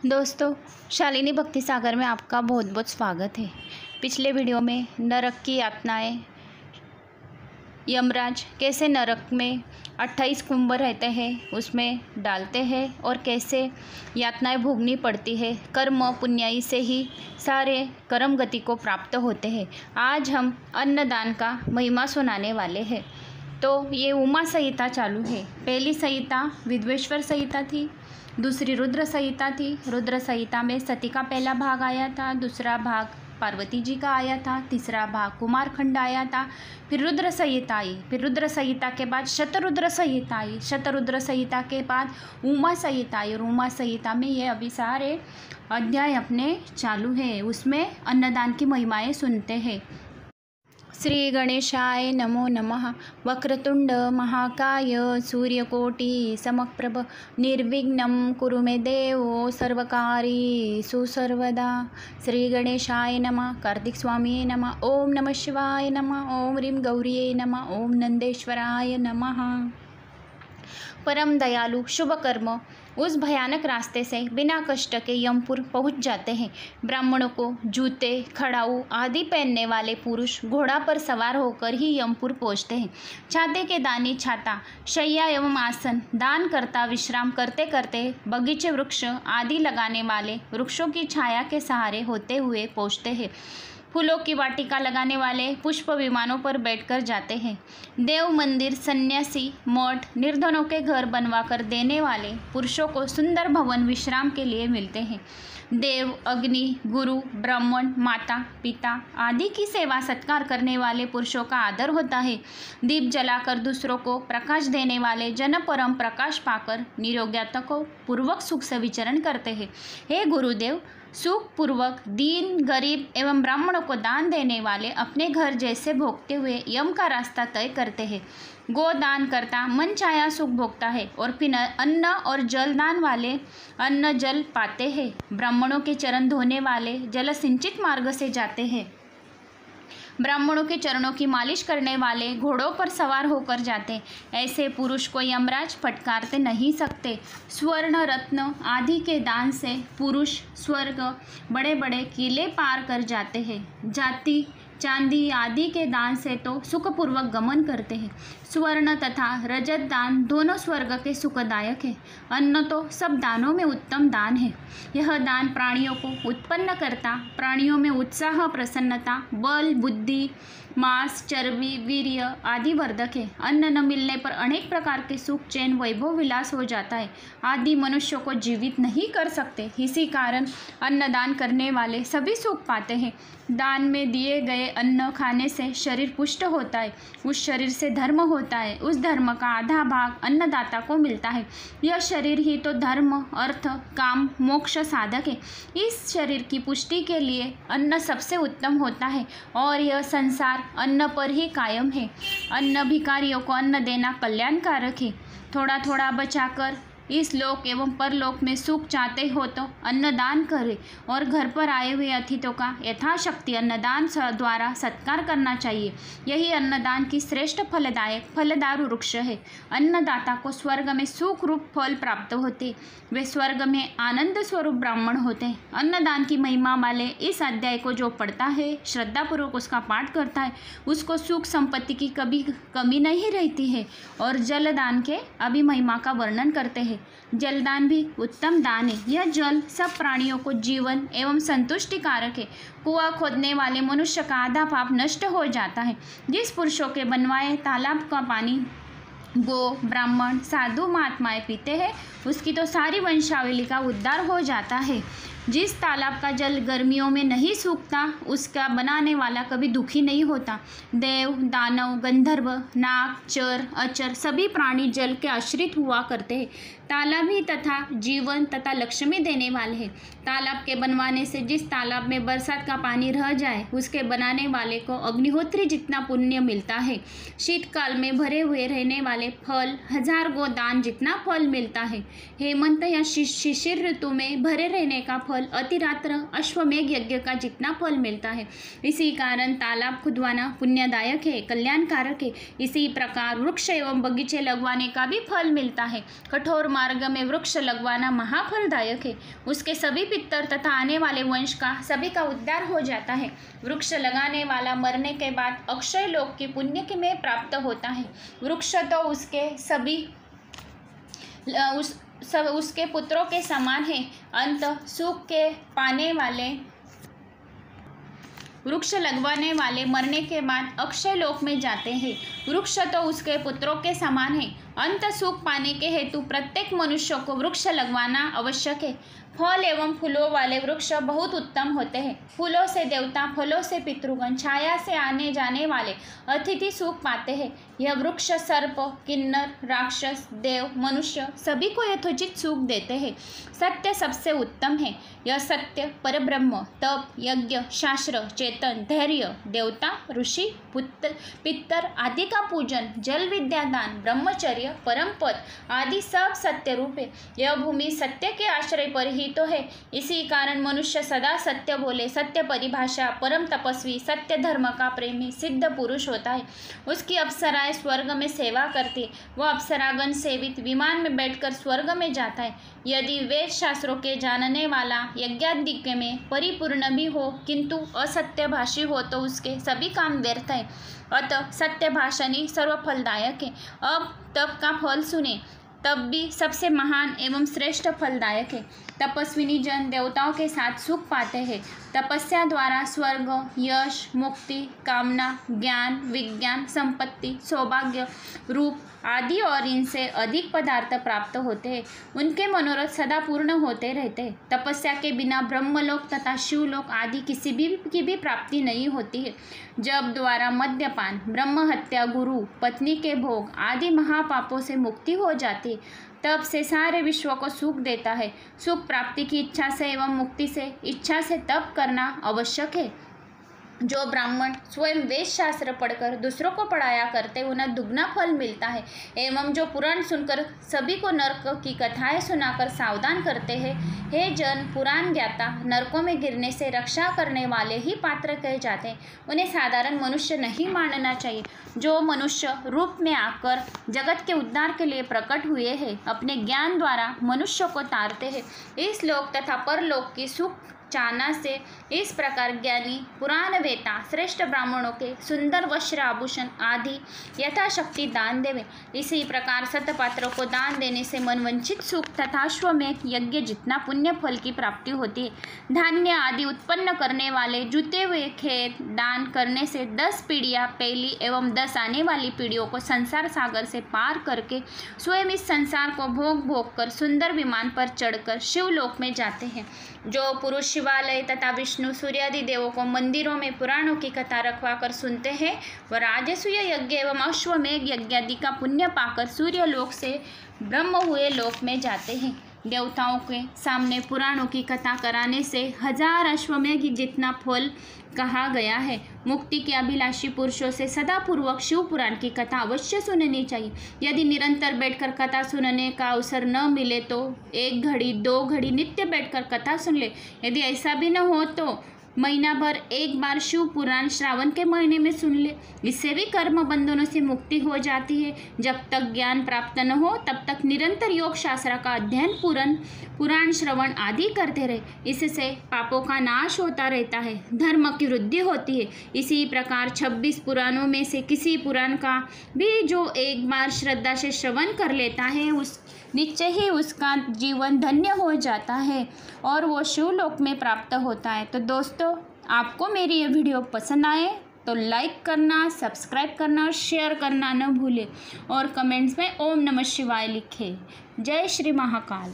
दोस्तों, शालिनी भक्ति सागर में आपका बहुत बहुत स्वागत है। पिछले वीडियो में नरक की यातनाएं, यमराज कैसे नरक में 28 कुंभ रहते हैं उसमें डालते हैं और कैसे यातनाएं भोगनी पड़ती है। कर्म पुण्याई से ही सारे कर्म गति को प्राप्त होते हैं। आज हम अन्नदान का महिमा सुनाने वाले हैं। तो ये उमा संहिता चालू है। पहली संहिता विद्वेश्वर संहिता थी, दूसरी रुद्र संहिता थी। रुद्र संहिता में सती का पहला भाग आया था, दूसरा भाग पार्वती जी का आया था, तीसरा भाग कुमारखंड आया था। फिर रुद्र संहिता आई, फिर रुद्र संहिता के बाद शतरुद्र संहिता आई, शतरुद्र संहिता के बाद उमा संहिता आई और उमा संहिता में ये अभी सारे अध्याय अपने चालू है। उसमें अन्नदान की महिमाएं सुनते हैं। श्री गणेशाय नमो नमः। वक्रतुंड महाकाय सूर्यकोटि समप्रभ निर्विघ्नं कुरु मे देव सर्वकार्येषु सर्वदा। श्री गणेशाय नमः। कार्तिक स्वामी नमः। ओम नमः शिवाय नमः। ओम ह्रीं गौरिये नमः। ओम नंदेश्वराय नमः। परम दयालु शुभ कर्म उस भयानक रास्ते से बिना कष्ट के यमपुर पहुंच जाते हैं। ब्राह्मणों को जूते, खड़ाऊ आदि पहनने वाले पुरुष घोड़ा पर सवार होकर ही यमपुर पहुंचते हैं। छाते के दानी छाता, शैया एवं आसन दान करता विश्राम करते करते बगीचे वृक्ष आदि लगाने वाले वृक्षों की छाया के सहारे होते हुए पहुंचते हैं। फूलों की वाटिका लगाने वाले पुष्प विमानों पर बैठकर जाते हैं। देव मंदिर, सन्यासी, मठ, निर्धनों के घर बनवा कर देने वाले पुरुषों को सुंदर भवन विश्राम के लिए मिलते हैं। देव, अग्नि, गुरु, ब्राह्मण, माता, पिता आदि की सेवा सत्कार करने वाले पुरुषों का आदर होता है। दीप जलाकर दूसरों को प्रकाश देने वाले जन परम प्रकाश पाकर निरोग्यता को पूर्वक सुख से विचरण करते हैं। हे गुरुदेव, सुख पूर्वक दीन, गरीब एवं ब्राह्मणों को दान देने वाले अपने घर जैसे भोगते हुए यम का रास्ता तय करते हैं। गोदान करता मन चाया सुख भोगता है और फिर अन्न और जल दान वाले अन्न जल पाते हैं। ब्राह्मणों के चरण धोने वाले जल सिंचित मार्ग से जाते हैं। ब्राह्मणों के चरणों की मालिश करने वाले घोड़ों पर सवार होकर जाते। ऐसे पुरुष को यमराज फटकारते नहीं सकते। स्वर्ण, रत्न आदि के दान से पुरुष स्वर्ग बड़े बड़े किले पार कर जाते हैं। जाति, चांदी आदि के दान से तो सुखपूर्वक गमन करते हैं। स्वर्ण तथा रजत दान दोनों स्वर्ग के सुखदायक है। अन्न तो सब दानों में उत्तम दान है। यह दान प्राणियों को उत्पन्न करता, प्राणियों में उत्साह, प्रसन्नता, बल, बुद्धि, मांस, चर्बी, वीर्य आदि वर्धक है। अन्न न मिलने पर अनेक प्रकार के सुख, चैन, वैभव, विलास हो जाता है। आदि मनुष्यों को जीवित नहीं कर सकते। इसी कारण अन्नदान करने वाले सभी सुख पाते हैं। दान में दिए गए अन्न खाने से शरीर पुष्ट होता है। उस शरीर से धर्म होता है। उस धर्म का आधा भाग अन्नदाता को मिलता है। यह शरीर ही तो धर्म, अर्थ, काम, मोक्ष साधक है। इस शरीर की पुष्टि के लिए अन्न सबसे उत्तम होता है और यह संसार अन्न पर ही कायम है। अन्न भिखारियों को अन्न देना कल्याणकारक है। थोड़ा थोड़ा बचाकर इस लोक एवं परलोक में सुख चाहते हो तो अन्नदान करें और घर पर आए हुए अतिथियों का यथाशक्ति अन्नदान द्वारा सत्कार करना चाहिए। यही अन्नदान की श्रेष्ठ फलदायक फलदारू वृक्ष है। अन्नदाता को स्वर्ग में सुख रूप फल प्राप्त होते। वे स्वर्ग में आनंद स्वरूप ब्राह्मण होते हैं। अन्नदान की महिमा वाले इस अध्याय को जो पढ़ता है, श्रद्धापूर्वक उसका पाठ करता है, उसको सुख संपत्ति की कभी कमी नहीं रहती है। और जलदान के अभी महिमा का वर्णन करते हैं। जलदान भी उत्तम दान है। यह जल सब प्राणियों को जीवन एवं संतुष्टि कारक है। कुआं खोदने वाले मनुष्य का आधा पाप नष्ट हो जाता है। जिस पुरुषों के बनवाए तालाब का पानी गो, ब्राह्मण, साधु महात्माएं पीते हैं, उसकी तो सारी वंशावली का उद्धार हो जाता है। जिस तालाब का जल गर्मियों में नहीं सूखता, उसका बनाने वाला कभी दुखी नहीं होता। देव, दानव, गंधर्व, नाग, चर, अचर सभी प्राणी जल के आश्रित हुआ करते हैं। तालाब ही तथा जीवन तथा लक्ष्मी देने वाले हैं। तालाब के बनवाने से जिस तालाब में बरसात का पानी रह जाए, उसके बनाने वाले को अग्निहोत्री जितना पुण्य मिलता है। शीतकाल में भरे हुए रहने वाले फल 1000 गोदान जितना फल मिलता है। हेमंत या शिशिर ऋतु में भरे रहने का फल अतिरात्र अश्वमेघ यज्ञ का जितना फल मिलता है। इसी कारण तालाब खुदवाना पुण्यदायक है, कल्याणकारक है। इसी प्रकार वृक्ष एवं बगीचे लगवाने का भी फल मिलता है। कठोर मार्ग में वृक्ष लगवाना महाफलदायक है। उसके सभी पितर तथा आने वाले वंश का सभी का उद्धार हो जाता है। वृक्ष लगाने वाला मरने के बाद अक्षय लोक की पुण्य में प्राप्त होता है। वृक्ष तो उसके सभी उसके पुत्रों के समान है। अंत सुख के पाने वाले वृक्ष लगवाने वाले मरने के बाद अक्षय लोक में जाते हैं। वृक्ष तो उसके पुत्रों के समान है। अंत सुख पाने के हेतु प्रत्येक मनुष्य को वृक्ष लगवाना आवश्यक है। फल एवं फूलों वाले वृक्ष बहुत उत्तम होते हैं। फूलों से देवता, फलों से पितृगण, छाया से आने जाने वाले अतिथि सुख पाते हैं। यह वृक्ष सर्प, किन्नर, राक्षस, देव, मनुष्य सभी को यथोचित सुख देते हैं। सत्य सबसे उत्तम है। यह सत्य परब्रह्म, तप, यज्ञ, शास्त्र, चेतन, धैर्य, देवता, ऋषि, पितर आदि का पूजन, जल विद्यादान, ब्रह्मचर्य, परम पद आदि सब सत्य रूप है। यह भूमि सत्य के आश्रय पर ही तो है। इसी कारण मनुष्य सदा सत्य बोले, सत्य परिभाषा, परम तपस्वी, सत्य धर्म का प्रेमी सिद्ध पुरुष होता है। उसकी अप्सराएं स्वर्ग में सेवा करती, वह अप्सरागण सेवित विमान में बैठकर स्वर्ग में जाता है। यदि वेद शास्त्रों के जानने वाला यज्ञादिक में परिपूर्ण भी हो किंतु असत्यभाषी हो तो उसके सभी काम व्यर्थ है। अतः सत्य भाषण ही सर्वफलदायक है। अब तप का फल सुने। तब भी सबसे महान एवं श्रेष्ठ फलदायक है। तपस्विनी जन देवताओं के साथ सुख पाते हैं। तपस्या द्वारा स्वर्ग, यश, मुक्ति, कामना, ज्ञान, विज्ञान, संपत्ति, सौभाग्य, रूप आदि और इनसे अधिक पदार्थ प्राप्त होते हैं। उनके मनोरथ सदा पूर्ण होते रहते हैं। तपस्या के बिना ब्रह्मलोक तथा शिवलोक आदि किसी भी की भी प्राप्ति नहीं होती है। जब द्वारा मद्यपान, ब्रह्म हत्या, गुरु, पत्नी के भोग आदि महापापों से मुक्ति हो जाती है, तब से सारे विश्व को सुख देता है। सुख प्राप्ति की इच्छा से एवं मुक्ति से इच्छा से तप करना आवश्यक है। जो ब्राह्मण स्वयं वेद शास्त्र पढ़कर दूसरों को पढ़ाया करते उन्हें दुगना फल मिलता है। एवं जो पुराण सुनकर सभी को नरक की कथाएं सुनाकर सावधान करते हैं। हे जन, पुराण ज्ञाता नरकों में गिरने से रक्षा करने वाले ही पात्र कहे जाते हैं। उन्हें साधारण मनुष्य नहीं मानना चाहिए। जो मनुष्य रूप में आकर जगत के उद्धार के लिए प्रकट हुए हैं, अपने ज्ञान द्वारा मनुष्य को तारते हैं। इस लोक तथा परलोक की सुख चाहना से इस प्रकार ज्ञानी पुराण वेता श्रेष्ठ ब्राह्मणों के सुंदर वस्त्र आभूषण आदि यथाशक्ति दान देवे। इसी प्रकार सतपात्रों को दान देने से मनवंचित सुख तथा अश्वमेध यज्ञ जितना पुण्य फल की प्राप्ति होती है। धान्य आदि उत्पन्न करने वाले जुते हुए खेत दान करने से 10 पीढ़ियाँ पहली एवं 10 आने वाली पीढ़ियों को संसार सागर से पार करके स्वयं इस संसार को भोग भोग कर सुंदर विमान पर चढ़कर शिवलोक में जाते हैं। जो पुरुष शिवालय तथा विष्णु सूर्यादि देवों को मंदिरों में पुराणों की कथा रखवा कर सुनते हैं, वह राजसूय यज्ञ एवं अश्वमेघ यज्ञ आदि का पुण्य पाकर सूर्य लोक से ब्रह्म हुए लोक में जाते हैं। देवताओं के सामने पुराणों की कथा कराने से 1000 अश्वमेघ जितना फल कहा गया है। मुक्ति के अभिलाषी पुरुषों से सदा पूर्वक शिव पुराण की कथा अवश्य सुननी चाहिए। यदि निरंतर बैठकर कथा सुनने का अवसर न मिले तो 1 घड़ी 2 घड़ी नित्य बैठकर कथा सुन ले। यदि ऐसा भी न हो तो महीना भर 1 बार शिव पुराण श्रावण के महीने में सुन ले। इससे भी कर्म बंधनों से मुक्ति हो जाती है। जब तक ज्ञान प्राप्त न हो तब तक निरंतर योग शास्त्र का अध्ययन, पुराण श्रवण आदि करते रहे। इससे पापों का नाश होता रहता है, धर्म की वृद्धि होती है। इसी प्रकार 26 पुराणों में से किसी पुराण का भी जो 1 बार श्रद्धा से श्रवण कर लेता है उस निश्चय ही उसका जीवन धन्य हो जाता है और वो शिवलोक में प्राप्त होता है। तो दोस्तों, आपको मेरी ये वीडियो पसंद आए तो लाइक करना, सब्सक्राइब करना और शेयर करना न भूलें और कमेंट्स में ओम नमः शिवाय लिखें। जय श्री महाकाल।